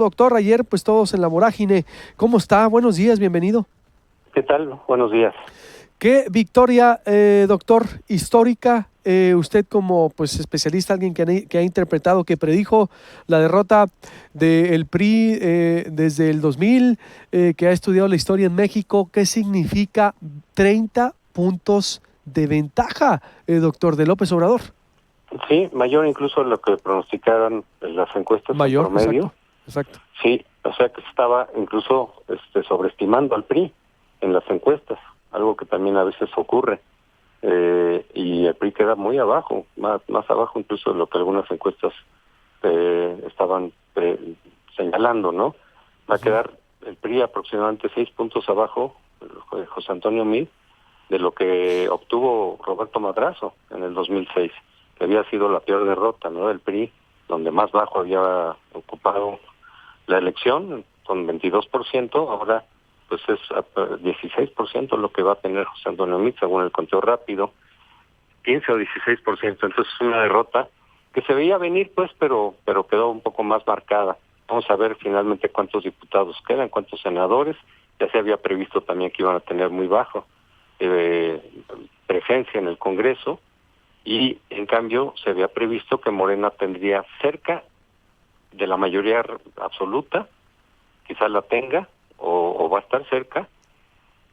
Doctor, ayer pues todos en la vorágine. ¿Cómo está? Buenos días, bienvenido. ¿Qué tal? Buenos días. Qué victoria, doctor, histórica. Usted como pues especialista, alguien que ha interpretado, que predijo la derrota del PRI desde el 2000, que ha estudiado la historia en México. ¿Qué significa 30 puntos de ventaja, doctor, de López Obrador? Sí, mayor incluso lo que pronosticaron las encuestas Mayor, en promedio. Exacto. Sí, o sea que se estaba incluso sobreestimando al PRI en las encuestas, algo que también a veces ocurre. Y el PRI queda muy abajo, más abajo incluso de lo que algunas encuestas estaban señalando, ¿no? Va a quedar el PRI aproximadamente 6 puntos abajo, José Antonio Meade, de lo que obtuvo Roberto Madrazo en el 2006, que había sido la peor derrota, ¿no?, del PRI, donde más bajo había ocupado la elección, con 22%, ahora pues es 16% lo que va a tener José Antonio Meade, según el conteo rápido, 15 o 16%, entonces es una derrota que se veía venir, pues, pero quedó un poco más marcada. Vamos a ver finalmente cuántos diputados quedan, cuántos senadores. Ya se había previsto también que iban a tener muy bajo presencia en el Congreso, y en cambio se había previsto que Morena tendría cerca de la mayoría absoluta, quizás la tenga o va a estar cerca,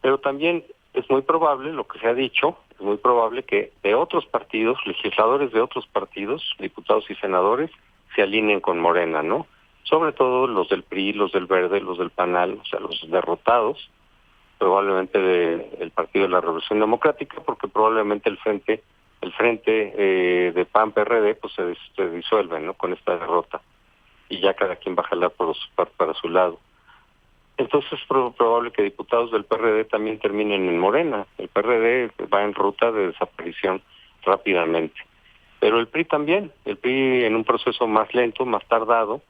pero también es muy probable, lo que se ha dicho, es muy probable que de otros partidos, legisladores de otros partidos, diputados y senadores, se alineen con Morena, ¿no? Sobre todo los del PRI, los del Verde, los del PANAL, o sea, los derrotados, probablemente del Partido de la Revolución Democrática, porque probablemente el frente de PAN-PRD pues se disuelve, ¿no?, con esta derrota, y ya cada quien va a jalar para su lado. Entonces es probable que diputados del PRD también terminen en Morena. El PRD va en ruta de desaparición rápidamente. Pero el PRI también, el PRI en un proceso más lento, más tardado,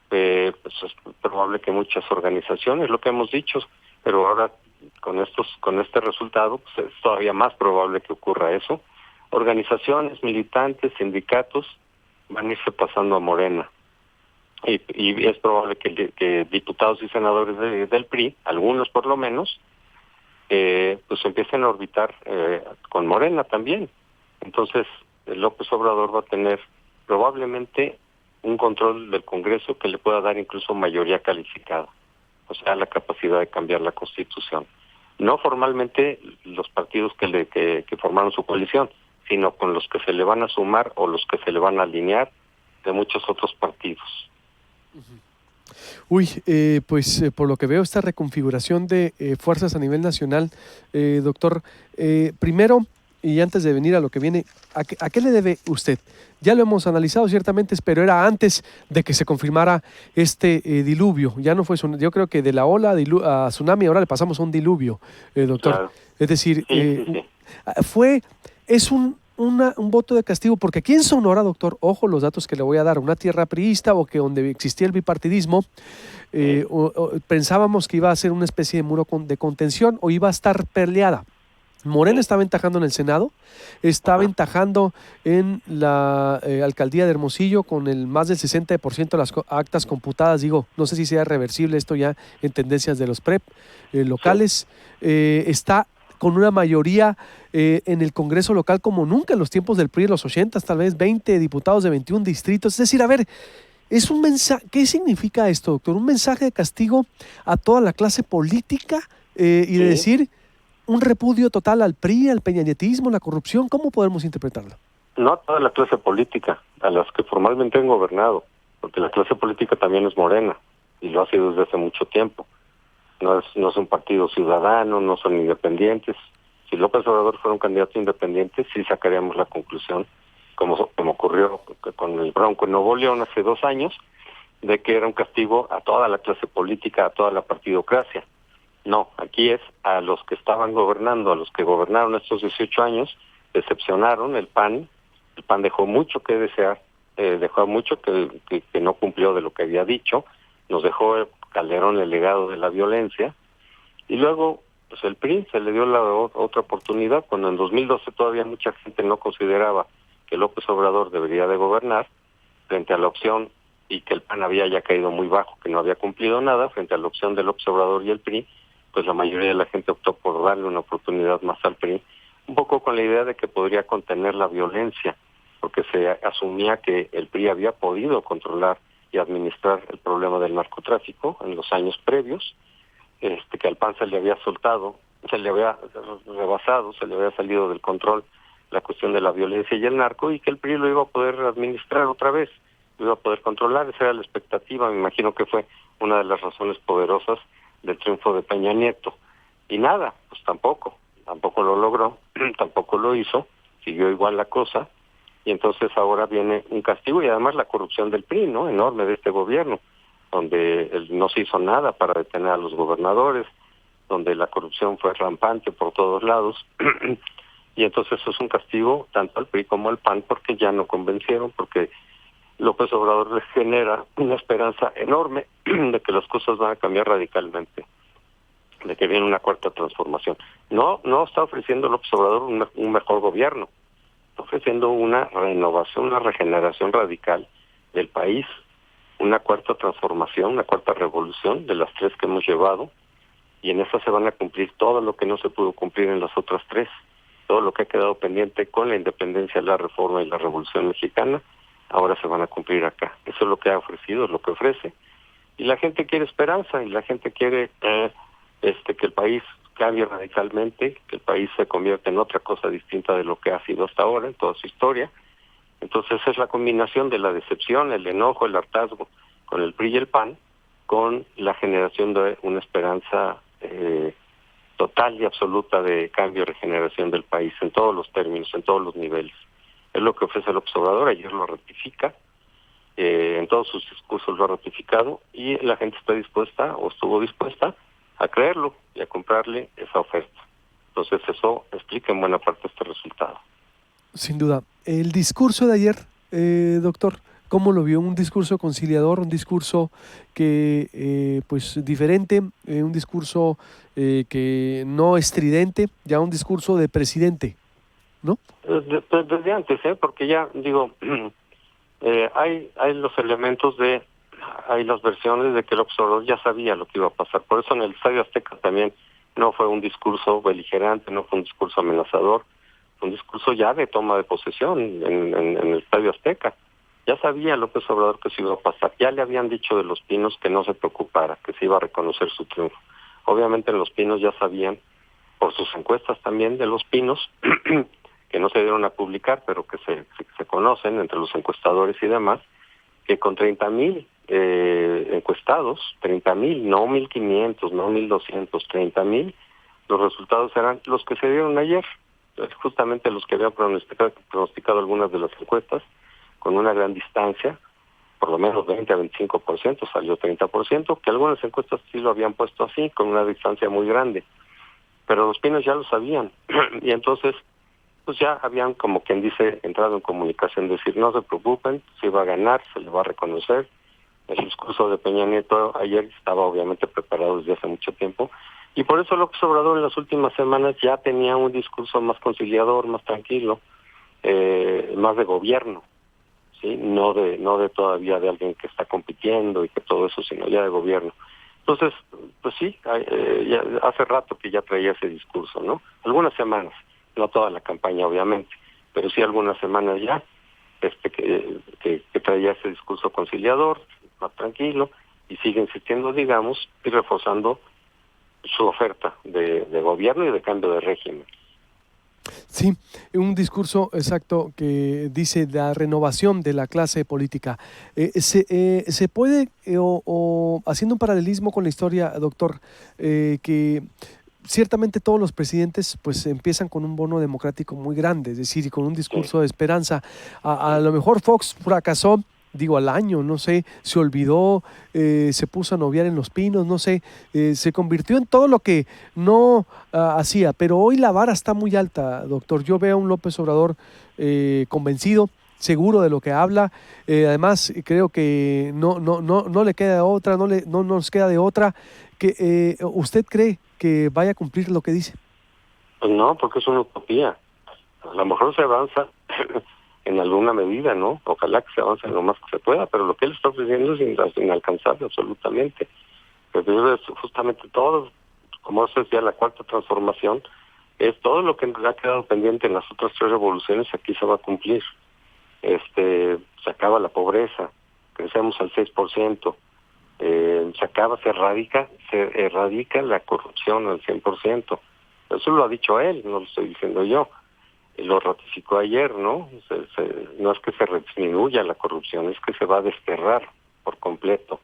pues es probable que muchas organizaciones, lo que hemos dicho, pero ahora con este resultado pues es todavía más probable que ocurra eso. Organizaciones, militantes, sindicatos van a irse pasando a Morena. Y es probable que diputados y senadores del PRI, algunos por lo menos, pues empiecen a orbitar con Morena también. Entonces, López Obrador va a tener probablemente un control del Congreso que le pueda dar incluso mayoría calificada, o sea, la capacidad de cambiar la Constitución. No formalmente los partidos que formaron su coalición, sino con los que se le van a sumar o los que se le van a alinear de muchos otros partidos. Por lo que veo, esta reconfiguración de fuerzas a nivel nacional, doctor, primero, y antes de venir a lo que viene, ¿a qué le debe usted? Ya lo hemos analizado ciertamente, pero era antes de que se confirmara este diluvio. Ya no fue, yo creo que de la ola a tsunami ahora le pasamos a un diluvio, doctor. Claro. Es decir, Sí. es un voto de castigo, porque aquí en Sonora, doctor, ojo los datos que le voy a dar, una tierra priista o que donde existía el bipartidismo, pensábamos que iba a ser una especie de muro de contención o iba a estar peleada. Morena está aventajando en el Senado, está aventajando en la alcaldía de Hermosillo con el más del 60% de las actas computadas. Digo, no sé si sea reversible esto ya en tendencias de los PREP locales. Está con una mayoría en el Congreso local como nunca en los tiempos del PRI en los 80, tal vez 20 diputados de 21 distritos. Es decir, a ver, es un mensaje. ¿Qué significa esto, doctor? Un mensaje de castigo a toda la clase política y de decir un repudio total al PRI, al peñanietismo, la corrupción. ¿Cómo podemos interpretarlo? No a toda la clase política, a las que formalmente han gobernado, porque la clase política también es Morena, y lo ha sido desde hace mucho tiempo. No es un partido ciudadano, no son independientes. Si López Obrador fuera un candidato independiente, sí sacaríamos la conclusión, como ocurrió con el Bronco en Nuevo León hace 2 años, de que era un castigo a toda la clase política, a toda la partidocracia. No, aquí es a los que estaban gobernando, a los que gobernaron estos 18 años, decepcionaron. El PAN dejó mucho que desear, dejó mucho que no cumplió de lo que había dicho, nos dejó Calderón el legado de la violencia, y luego pues el PRI se le dio la otra oportunidad, cuando en 2012 todavía mucha gente no consideraba que López Obrador debería de gobernar, frente a la opción y que el PAN había ya caído muy bajo, que no había cumplido nada frente a la opción del López Obrador y el PRI, pues la mayoría de la gente optó por darle una oportunidad más al PRI, un poco con la idea de que podría contener la violencia, porque se asumía que el PRI había podido controlar y administrar el problema del narcotráfico en los años previos, que al PAN se le había soltado, se le había rebasado, se le había salido del control la cuestión de la violencia y el narco, y que el PRI lo iba a poder administrar otra vez, lo iba a poder controlar. Esa era la expectativa, me imagino que fue una de las razones poderosas del triunfo de Peña Nieto. Y nada, pues tampoco lo logró, tampoco lo hizo, siguió igual la cosa, y entonces ahora viene un castigo, y además la corrupción del PRI, ¿no?, enorme, de este gobierno, donde no se hizo nada para detener a los gobernadores, donde la corrupción fue rampante por todos lados, y entonces eso es un castigo tanto al PRI como al PAN, porque ya no convencieron, porque López Obrador les genera una esperanza enorme de que las cosas van a cambiar radicalmente, de que viene una cuarta transformación. No está ofreciendo López Obrador un mejor gobierno, está ofreciendo una renovación, una regeneración radical del país, una cuarta transformación, una cuarta revolución de las tres que hemos llevado, y en esa se van a cumplir todo lo que no se pudo cumplir en las otras tres, todo lo que ha quedado pendiente con la independencia, la reforma y la revolución mexicana, ahora se van a cumplir acá. Eso es lo que ha ofrecido, es lo que ofrece. Y la gente quiere esperanza, y la gente quiere que el país cambie radicalmente, que el país se convierta en otra cosa distinta de lo que ha sido hasta ahora en toda su historia. Entonces es la combinación de la decepción, el enojo, el hartazgo con el PRI y el PAN, con la generación de una esperanza total y absoluta de cambio y regeneración del país en todos los términos, en todos los niveles. Es lo que ofrece el observador, ayer lo ratifica, en todos sus discursos lo ha ratificado, y la gente está dispuesta, o estuvo dispuesta, a creerlo y a comprarle esa oferta. Entonces eso explica en buena parte este resultado. Sin duda. El discurso de ayer, doctor, ¿cómo lo vio? Un discurso conciliador, un discurso que, pues, diferente, un discurso que no estridente, ya un discurso de presidente, ¿no? Desde antes, porque ya, digo, hay los elementos hay las versiones de que el observador ya sabía lo que iba a pasar. Por eso en el Estadio Azteca también no fue un discurso beligerante, no fue un discurso amenazador, fue un discurso ya de toma de posesión en el Estadio Azteca. Ya sabía López Obrador que se iba a pasar, ya le habían dicho de Los Pinos que no se preocupara, que se iba a reconocer su triunfo. Obviamente en Los Pinos ya sabían, por sus encuestas también de Los Pinos, que no se dieron a publicar, pero que se conocen entre los encuestadores y demás, que con 30,000 encuestados, 30,000, no 1,500, no 1,200, 30,000, los resultados eran los que se dieron ayer, justamente los que habían pronosticado algunas de las encuestas, con una gran distancia, por lo menos 20 a 25%, salió 30%, que algunas encuestas sí lo habían puesto así, con una distancia muy grande, pero Los Pinos ya lo sabían, y entonces pues ya habían, como quien dice, entrado en comunicación, decir, no se preocupen, se va a ganar, se le va a reconocer. El discurso de Peña Nieto ayer estaba obviamente preparado desde hace mucho tiempo, y por eso López Obrador en las últimas semanas ya tenía un discurso más conciliador, más tranquilo, más de gobierno, ¿sí? No de todavía de alguien que está compitiendo y que todo eso, sino ya de gobierno. Entonces, pues sí, ya hace rato que ya traía ese discurso, ¿no? Algunas semanas. No toda la campaña, obviamente, pero sí algunas semanas ya, que traía ese discurso conciliador, más tranquilo, y sigue insistiendo, digamos, y reforzando su oferta de gobierno y de cambio de régimen. Sí, un discurso exacto que dice la renovación de la clase política. Se puede, haciendo un paralelismo con la historia, doctor, que ciertamente todos los presidentes pues empiezan con un bono democrático muy grande, es decir, y con un discurso de esperanza. A lo mejor Fox fracasó, digo, al año, no sé, se olvidó, se puso a noviar en Los Pinos, no sé, se convirtió en todo lo que no hacía, pero hoy la vara está muy alta, doctor. Yo veo a un López Obrador convencido, seguro de lo que habla, además creo que no le queda otra, no nos queda de otra, que ¿usted cree que vaya a cumplir lo que dice? Pues no, porque es una utopía. A lo mejor se avanza en alguna medida, ¿no? Ojalá que se avance lo más que se pueda, pero lo que él está ofreciendo es inalcanzable absolutamente. Pero es justamente todo, como se decía, la cuarta transformación, es todo lo que nos ha quedado pendiente en las otras tres revoluciones, aquí se va a cumplir. Se acaba la pobreza, crecemos al 6%, se erradica la corrupción al 100%. Eso lo ha dicho él, no lo estoy diciendo yo. Lo ratificó ayer, ¿no? No es que se disminuya la corrupción, es que se va a desterrar por completo.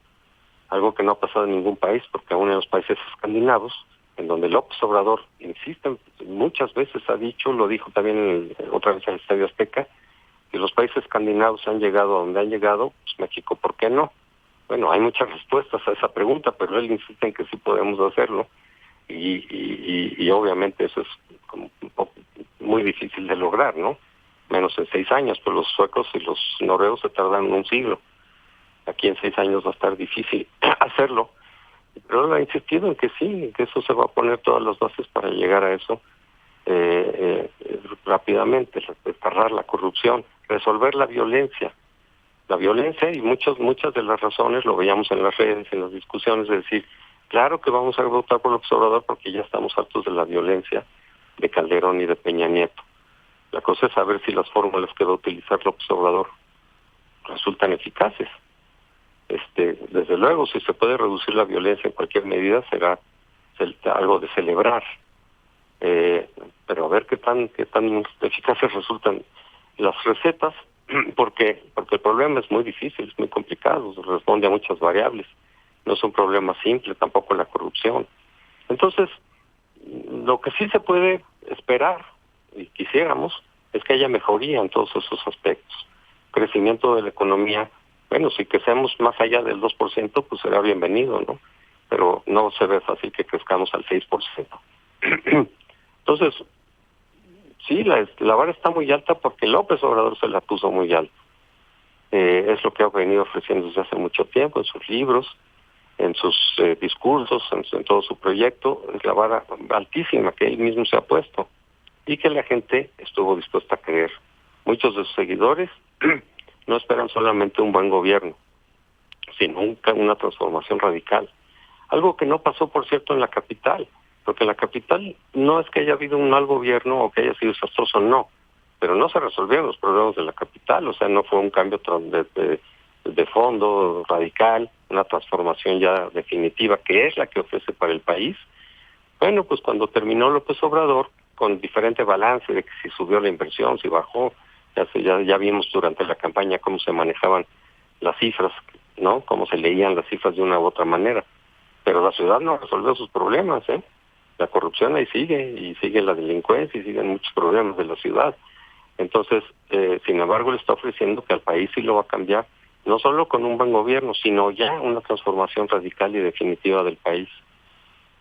Algo que no ha pasado en ningún país, porque aún en los países escandinavos, en donde López Obrador, insiste, muchas veces ha dicho, lo dijo también otra vez en el Estadio Azteca, que los países escandinavos han llegado a donde han llegado, pues México, ¿por qué no? Bueno, hay muchas respuestas a esa pregunta, pero él insiste en que sí podemos hacerlo, y obviamente eso es como un poco muy difícil de lograr, ¿no? Menos en 6 años, pues los suecos y los noruegos se tardan un siglo. Aquí en 6 años va a estar difícil hacerlo, pero él ha insistido en que sí, que eso se va a poner todas las bases para llegar a eso rápidamente, desterrar la corrupción, resolver la violencia y muchas de las razones lo veíamos en las redes, en las discusiones, de decir, claro que vamos a votar por López Obrador porque ya estamos hartos de la violencia de Calderón y de Peña Nieto. La cosa es saber si las fórmulas que va a utilizar López Obrador resultan eficaces. Desde luego, si se puede reducir la violencia en cualquier medida, será algo de celebrar. Pero a ver qué tan eficaces resultan las recetas, porque el problema es muy difícil, es muy complicado, responde a muchas variables. No es un problema simple, tampoco la corrupción. Entonces, lo que sí se puede esperar, y quisiéramos, es que haya mejoría en todos esos aspectos. Crecimiento de la economía, bueno, si crecemos más allá del 2%, pues será bienvenido, ¿no? Pero no se ve fácil que crezcamos al 6%. Entonces, sí, la vara está muy alta porque López Obrador se la puso muy alta. Es lo que ha venido ofreciendo desde hace mucho tiempo en sus libros, en sus discursos, en todo su proyecto. Es la vara altísima que él mismo se ha puesto y que la gente estuvo dispuesta a creer. Muchos de sus seguidores no esperan solamente un buen gobierno, sino una transformación radical. Algo que no pasó, por cierto, en la capital, porque en la capital no es que haya habido un mal gobierno o que haya sido desastroso, no, pero no se resolvieron los problemas de la capital, o sea, no fue un cambio de fondo radical, una transformación ya definitiva, que es la que ofrece para el país. Bueno, pues cuando terminó López Obrador, con diferente balance de que si subió la inversión, si bajó, ya vimos durante la campaña cómo se manejaban las cifras, ¿no? Cómo se leían las cifras de una u otra manera. Pero la ciudad no resolvió sus problemas, ¿eh? La corrupción ahí sigue, y sigue la delincuencia, y siguen muchos problemas de la ciudad. Entonces, sin embargo, le está ofreciendo que al país sí lo va a cambiar, no solo con un buen gobierno, sino ya una transformación radical y definitiva del país,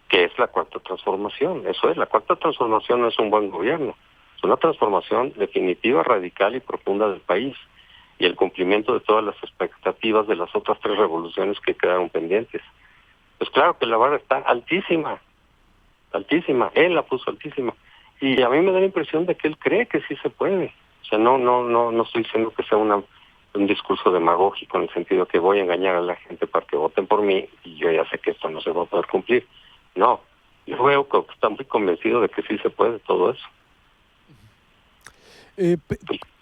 que es la cuarta transformación. Eso es, la cuarta transformación no es un buen gobierno, es una transformación definitiva, radical y profunda del país, y el cumplimiento de todas las expectativas de las otras tres revoluciones que quedaron pendientes. Pues claro que la vara está altísima, él la puso altísima, y a mí me da la impresión de que él cree que sí se puede. O sea, no estoy diciendo que sea un discurso demagógico en el sentido que voy a engañar a la gente para que voten por mí y yo ya sé que esto no se va a poder cumplir. No, yo veo que está muy convencido de que sí se puede todo eso.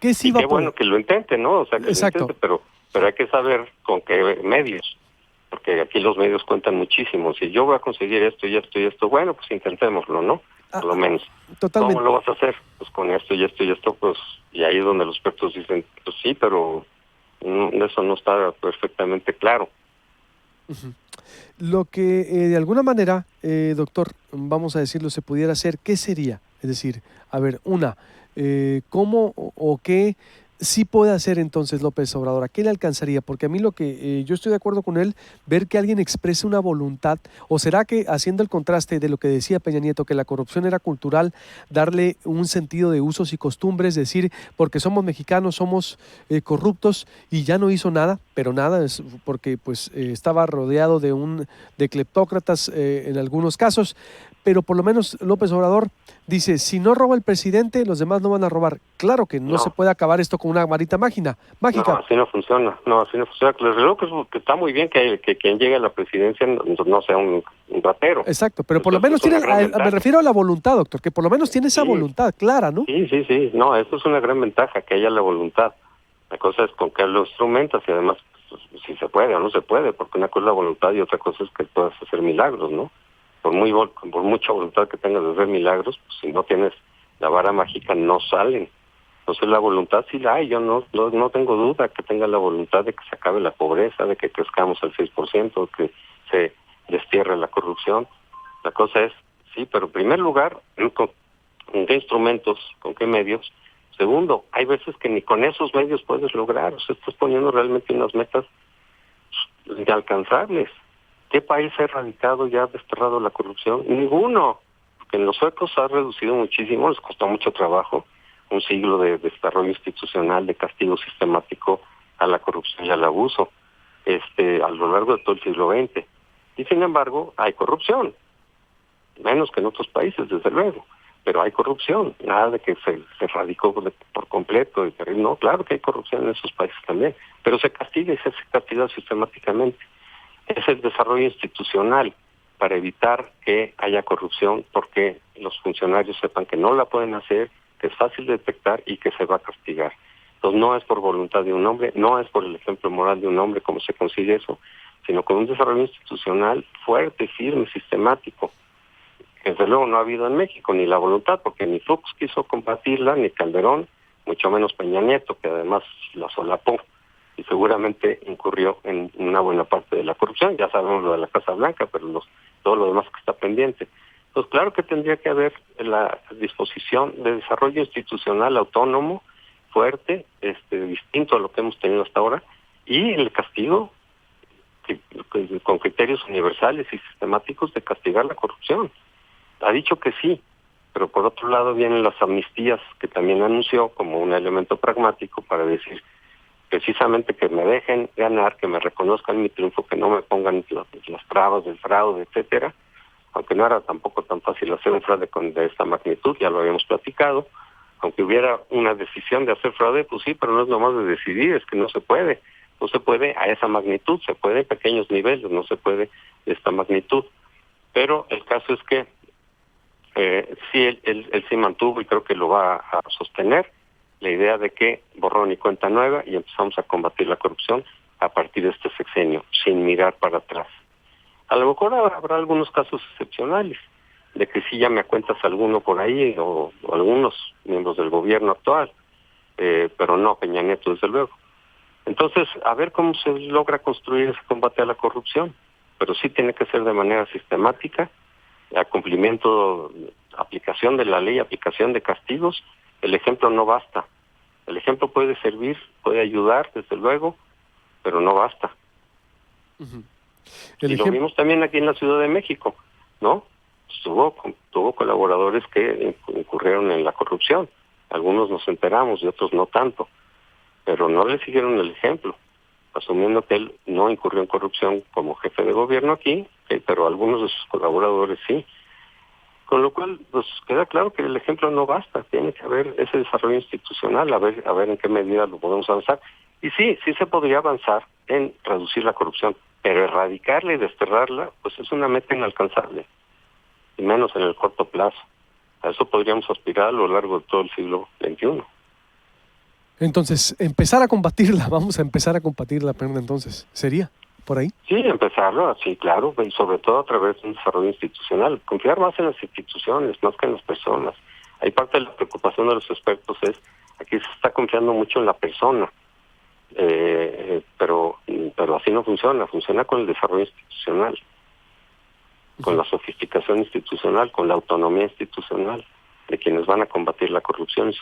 ¿Qué sí va qué bueno que lo intente, ¿no? O sea, que exacto. Lo intente, pero hay que saber con qué medios, porque aquí los medios cuentan muchísimo. Si yo voy a conseguir esto y esto y esto, bueno, pues intentémoslo, ¿no? Por lo menos. Totalmente. ¿Cómo lo vas a hacer? Pues con esto y esto y esto, pues, y ahí es donde los expertos dicen, pues sí, pero eso no está perfectamente claro. Uh-huh. Lo que de alguna manera, doctor, vamos a decirlo, se pudiera hacer, ¿qué sería? Es decir, a ver, ¿cómo o qué sí puede hacer entonces López Obrador? ¿A qué le alcanzaría? Porque a mí lo que yo estoy de acuerdo con él, ver que alguien exprese una voluntad, o será que haciendo el contraste de lo que decía Peña Nieto, que la corrupción era cultural, darle un sentido de usos y costumbres, decir, porque somos mexicanos, somos corruptos y ya no hizo nada, pero nada, es porque pues estaba rodeado de cleptócratas en algunos casos, pero por lo menos López Obrador dice, si no roba el presidente, los demás no van a robar. Claro que no se puede acabar esto con una varita mágica. No, así no funciona. Les digo que está muy bien que quien llegue a la presidencia no sea un ratero. Exacto, pero por lo menos tiene, me refiero a la voluntad, doctor, que por lo menos tiene esa voluntad clara, ¿no? Sí. No, eso es una gran ventaja, que haya la voluntad. La cosa es con qué lo instrumentas y además pues, si se puede o no se puede, porque una cosa es la voluntad y otra cosa es que puedas hacer milagros, ¿no? Por mucha voluntad que tengas de hacer milagros, pues, si no tienes la vara mágica no salen. Entonces la voluntad sí la hay, yo no tengo duda que tenga la voluntad de que se acabe la pobreza, de que crezcamos al 6%, que se destierre la corrupción. La cosa es, sí, pero en primer lugar, ¿con qué instrumentos, con qué medios? Segundo, hay veces que ni con esos medios puedes lograr, o sea, estás poniendo realmente unas metas inalcanzables. ¿Qué país ha erradicado y ha desterrado la corrupción? Ninguno, porque en los suecos ha reducido muchísimo, les costó mucho trabajo, un siglo de desarrollo institucional, de castigo sistemático a la corrupción y al abuso, a lo largo de todo el siglo XX. Y sin embargo, hay corrupción, menos que en otros países, desde luego, pero hay corrupción, nada de que se erradicó por completo. No, claro que hay corrupción en esos países también, pero se castiga y se castiga sistemáticamente. Es el desarrollo institucional para evitar que haya corrupción, porque los funcionarios sepan que no la pueden hacer, que es fácil de detectar y que se va a castigar. Entonces no es por voluntad de un hombre, no es por el ejemplo moral de un hombre como se consigue eso, sino con un desarrollo institucional fuerte, firme, sistemático. Desde luego no ha habido en México ni la voluntad, porque ni Fox quiso combatirla, ni Calderón, mucho menos Peña Nieto, que además la solapó y seguramente incurrió en una buena parte de la corrupción. Ya sabemos lo de la Casa Blanca, pero todo lo demás que está pendiente. Entonces, claro que tendría que haber la disposición de desarrollo institucional autónomo, fuerte, distinto a lo que hemos tenido hasta ahora, y el castigo con criterios universales y sistemáticos de castigar la corrupción. Ha dicho que sí, pero por otro lado vienen las amnistías que también anunció como un elemento pragmático para decir precisamente que me dejen ganar, que me reconozcan mi triunfo, que no me pongan las trabas del fraude, etcétera, aunque no era tampoco tan fácil hacer un fraude de esta magnitud, ya lo habíamos platicado. Aunque hubiera una decisión de hacer fraude, pues sí, pero no es nomás de decidir, es que no se puede a esa magnitud, se puede en pequeños niveles, no se puede de esta magnitud. Pero el caso es que sí, él sí mantuvo y creo que lo va a sostener la idea de que borrón y cuenta nueva y empezamos a combatir la corrupción a partir de este sexenio, sin mirar para atrás. A lo mejor habrá algunos casos excepcionales, de que sí llame a cuentas alguno por ahí o algunos miembros del gobierno actual, pero no Peña Nieto, desde luego. Entonces, a ver cómo se logra construir ese combate a la corrupción, pero sí tiene que ser de manera sistemática, a cumplimiento, aplicación de la ley, aplicación de castigos. El ejemplo no basta. El ejemplo puede servir, puede ayudar, desde luego, pero no basta. Uh-huh. Y lo vimos también aquí en la Ciudad de México, ¿no? Tuvo colaboradores que incurrieron en la corrupción. Algunos nos enteramos y otros no tanto, pero no le siguieron el ejemplo, asumiendo que él no incurrió en corrupción como jefe de gobierno aquí, pero algunos de sus colaboradores sí. Con lo cual, pues queda claro que el ejemplo no basta, tiene que haber ese desarrollo institucional, a ver en qué medida lo podemos avanzar. Y sí se podría avanzar en reducir la corrupción, pero erradicarla y desterrarla, pues es una meta inalcanzable, y menos en el corto plazo. A eso podríamos aspirar a lo largo de todo el siglo XXI. Entonces, vamos a empezar a combatirla, pero entonces, ¿sería por ahí? Sí, empezarlo, sí, claro, y sobre todo a través de un desarrollo institucional. Confiar más en las instituciones, más que en las personas. Hay parte de la preocupación de los expertos aquí se está confiando mucho en la persona, pero así no funciona con el desarrollo institucional, con la sofisticación institucional, con la autonomía institucional de quienes van a combatir la corrupción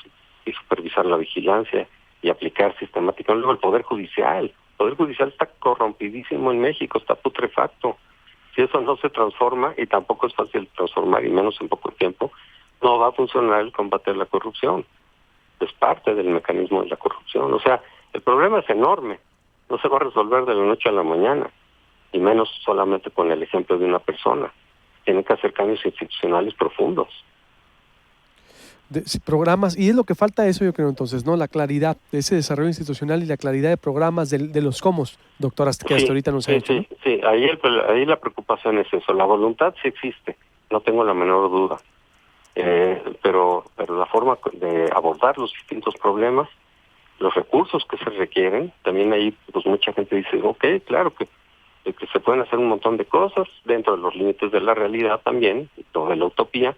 y supervisar la vigilancia y aplicar sistemáticamente. Luego el Poder Judicial. El Poder Judicial está corrompidísimo en México, está putrefacto. Si eso no se transforma, y tampoco es fácil transformar, y menos en poco tiempo, no va a funcionar el combate a la corrupción. Es parte del mecanismo de la corrupción. O sea, el problema es enorme. No se va a resolver de la noche a la mañana, y menos solamente con el ejemplo de una persona. Tienen que hacer cambios institucionales profundos. programas, y es lo que falta eso, yo creo, entonces, ¿no? La claridad de ese desarrollo institucional y la claridad de programas de los cómo, doctora, que hasta ahorita no se ha hecho, ¿no? Sí, ahí la preocupación es eso, la voluntad sí existe, no tengo la menor duda, pero la forma de abordar los distintos problemas, los recursos que se requieren, también ahí pues mucha gente dice, ok, claro que se pueden hacer un montón de cosas dentro de los límites de la realidad también, o de la utopía,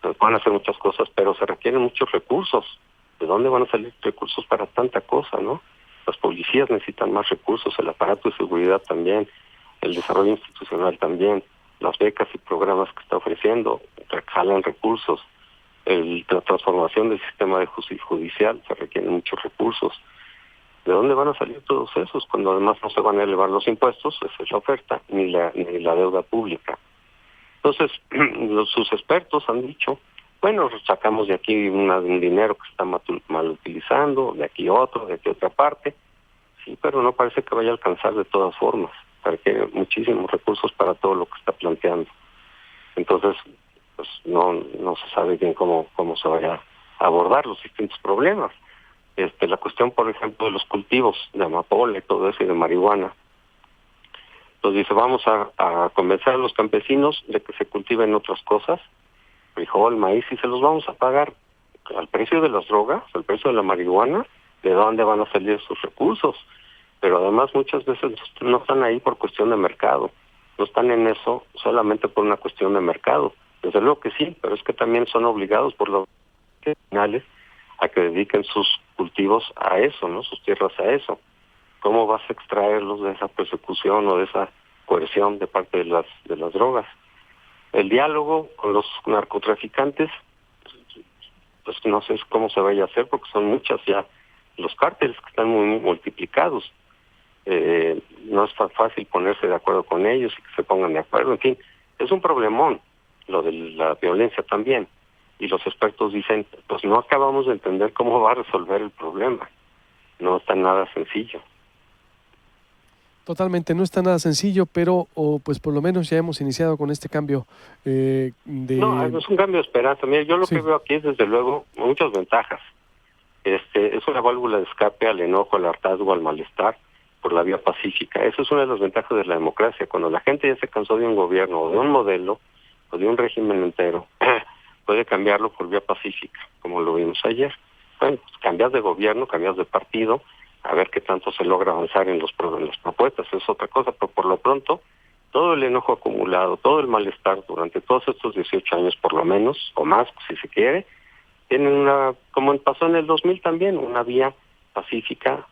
se pueden hacer muchas cosas, pero se requieren muchos recursos. ¿De dónde van a salir recursos para tanta cosa, no? Las policías necesitan más recursos, el aparato de seguridad también, el desarrollo institucional también, las becas y programas que está ofreciendo jalan recursos, la transformación del sistema de justicia judicial se requieren muchos recursos. ¿De dónde van a salir todos esos? Cuando además no se van a elevar los impuestos, esa es la oferta, ni la deuda pública. Entonces, sus expertos han dicho, bueno, sacamos de aquí un dinero que está mal utilizando, de aquí otro, de aquí otra parte, sí, pero no parece que vaya a alcanzar de todas formas, requiere muchísimos recursos para todo lo que está planteando. Entonces, pues no se sabe bien cómo se vaya a abordar los distintos problemas. La cuestión, por ejemplo, de los cultivos de amapola y todo eso y de marihuana. Entonces dice, vamos a convencer a los campesinos de que se cultiven otras cosas, frijol, maíz, y se los vamos a pagar al precio de las drogas, al precio de la marihuana, de dónde van a salir sus recursos. Pero además muchas veces no están ahí por cuestión de mercado, no están en eso solamente por una cuestión de mercado. Desde luego que sí, pero es que también son obligados por los finales a que dediquen sus cultivos a eso, ¿no? Sus tierras a eso. ¿Cómo vas a extraerlos de esa persecución o de esa coerción de parte de las drogas? El diálogo con los narcotraficantes, pues no sé cómo se vaya a hacer porque son muchas ya los cárteles que están muy multiplicados. No es tan fácil ponerse de acuerdo con ellos y que se pongan de acuerdo. En fin, es un problemón lo de la violencia también. Y los expertos dicen, pues no acabamos de entender cómo va a resolver el problema. No está nada sencillo. Totalmente, no está nada sencillo, pero pues por lo menos ya hemos iniciado con este cambio No, es un cambio de esperanza. Mira, yo lo que veo aquí es desde luego muchas ventajas. Es una válvula de escape al enojo, al hartazgo, al malestar por la vía pacífica. Esa es una de las ventajas de la democracia. Cuando la gente ya se cansó de un gobierno o de un modelo o de un régimen entero, puede cambiarlo por vía pacífica, como lo vimos ayer. Bueno, pues cambias de gobierno, cambias de partido, a ver qué tanto se logra avanzar en las propuestas, es otra cosa, pero por lo pronto, todo el enojo acumulado, todo el malestar durante todos estos 18 años por lo menos, o más, si se quiere, tienen una, como pasó en el 2000 también, una vía pacífica,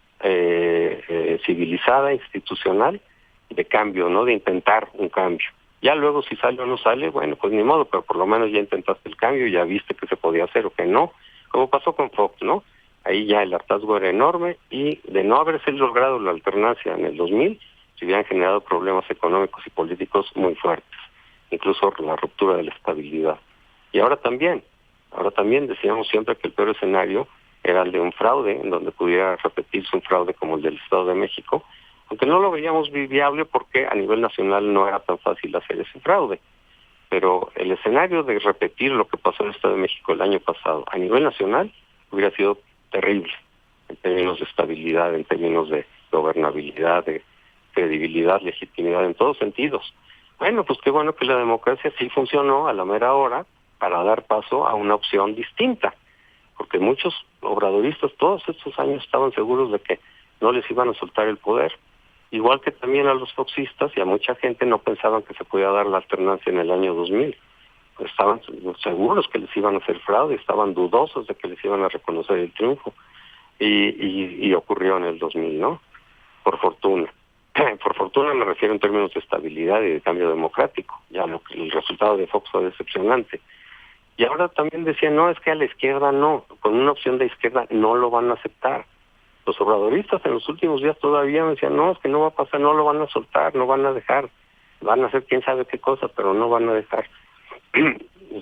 civilizada, institucional, de cambio, ¿no? De intentar un cambio. Ya luego si sale o no sale, bueno, pues ni modo, pero por lo menos ya intentaste el cambio, ya viste que se podía hacer o que no, como pasó con Fox, ¿no? Ahí ya el hartazgo era enorme y de no haberse logrado la alternancia en el 2000, se hubieran generado problemas económicos y políticos muy fuertes, incluso la ruptura de la estabilidad. Y ahora también decíamos siempre que el peor escenario era el de un fraude, en donde pudiera repetirse un fraude como el del Estado de México, aunque no lo veíamos viable porque a nivel nacional no era tan fácil hacer ese fraude. Pero el escenario de repetir lo que pasó en el Estado de México el año pasado a nivel nacional hubiera sido terrible en términos de estabilidad, en términos de gobernabilidad, de credibilidad, legitimidad, en todos sentidos. Bueno, pues qué bueno que la democracia sí funcionó a la mera hora para dar paso a una opción distinta, porque muchos obradoristas todos estos años estaban seguros de que no les iban a soltar el poder, igual que también a los foxistas y a mucha gente no pensaban que se podía dar la alternancia en el año 2000. Estaban seguros que les iban a hacer fraude, estaban dudosos de que les iban a reconocer el triunfo y ocurrió en el 2000, ¿no? Por fortuna. Por fortuna me refiero en términos de estabilidad y de cambio democrático. Ya el resultado de Fox fue decepcionante. Y ahora también decían, no, es que a la izquierda no, con una opción de izquierda no lo van a aceptar. Los obradoristas en los últimos días todavía me decían, no, es que no va a pasar, no lo van a soltar, no van a dejar, van a hacer quién sabe qué cosa, pero no van a dejar.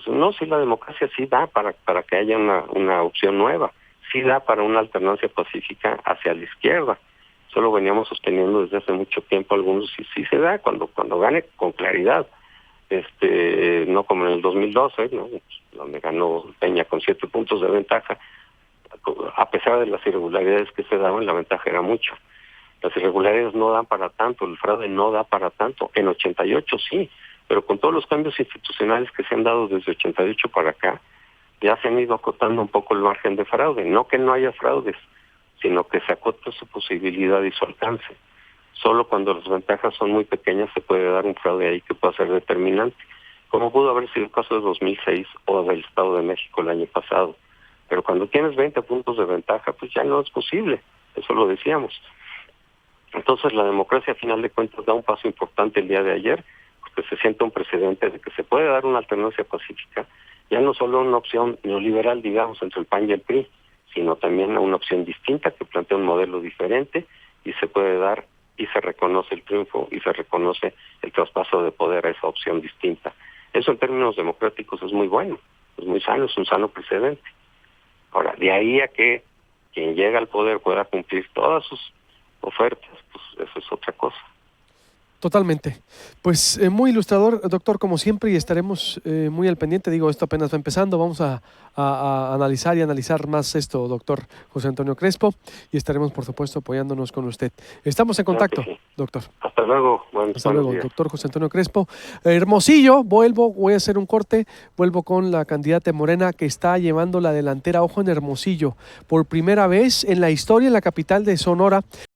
No, sí, la democracia sí da para que haya una opción nueva, sí da para una alternancia pacífica hacia la izquierda. Eso lo veníamos sosteniendo desde hace mucho tiempo algunos, y sí se da cuando gane con claridad, no como en el 2012, ¿no? donde ganó Peña con 7 puntos de ventaja. A pesar de las irregularidades que se daban, la ventaja era mucho. Las irregularidades no dan para tanto, el fraude no da para tanto. En 88 sí, pero con todos los cambios institucionales que se han dado desde 88 para acá, ya se han ido acotando un poco el margen de fraude. No que no haya fraudes, sino que se acota su posibilidad y su alcance. Solo cuando las ventajas son muy pequeñas se puede dar un fraude ahí que pueda ser determinante, como pudo haber sido el caso de 2006 o del Estado de México el año pasado. Pero cuando tienes 20 puntos de ventaja, pues ya no es posible, eso lo decíamos. Entonces la democracia a final de cuentas da un paso importante el día de ayer, porque se siente un precedente de que se puede dar una alternancia pacífica, ya no solo una opción neoliberal, digamos, entre el PAN y el PRI, sino también una opción distinta que plantea un modelo diferente y se puede dar y se reconoce el triunfo y se reconoce el traspaso de poder a esa opción distinta. Eso en términos democráticos es muy bueno, es muy sano, es un sano precedente. Ahora, de ahí a que quien llega al poder pueda cumplir todas sus ofertas, pues eso es otra cosa. Totalmente. Pues muy ilustrador, doctor, como siempre, y estaremos muy al pendiente. Digo, esto apenas va empezando. Vamos a analizar y analizar más esto, doctor José Antonio Crespo, y estaremos, por supuesto, apoyándonos con usted. Estamos en contacto, Claro que sí. doctor. Hasta luego. Hasta luego, días. doctor José Antonio Crespo. Hermosillo, voy a hacer un corte, vuelvo con la candidata de Morena que está llevando la delantera, ojo, en Hermosillo. Por primera vez en la historia, en la capital de Sonora,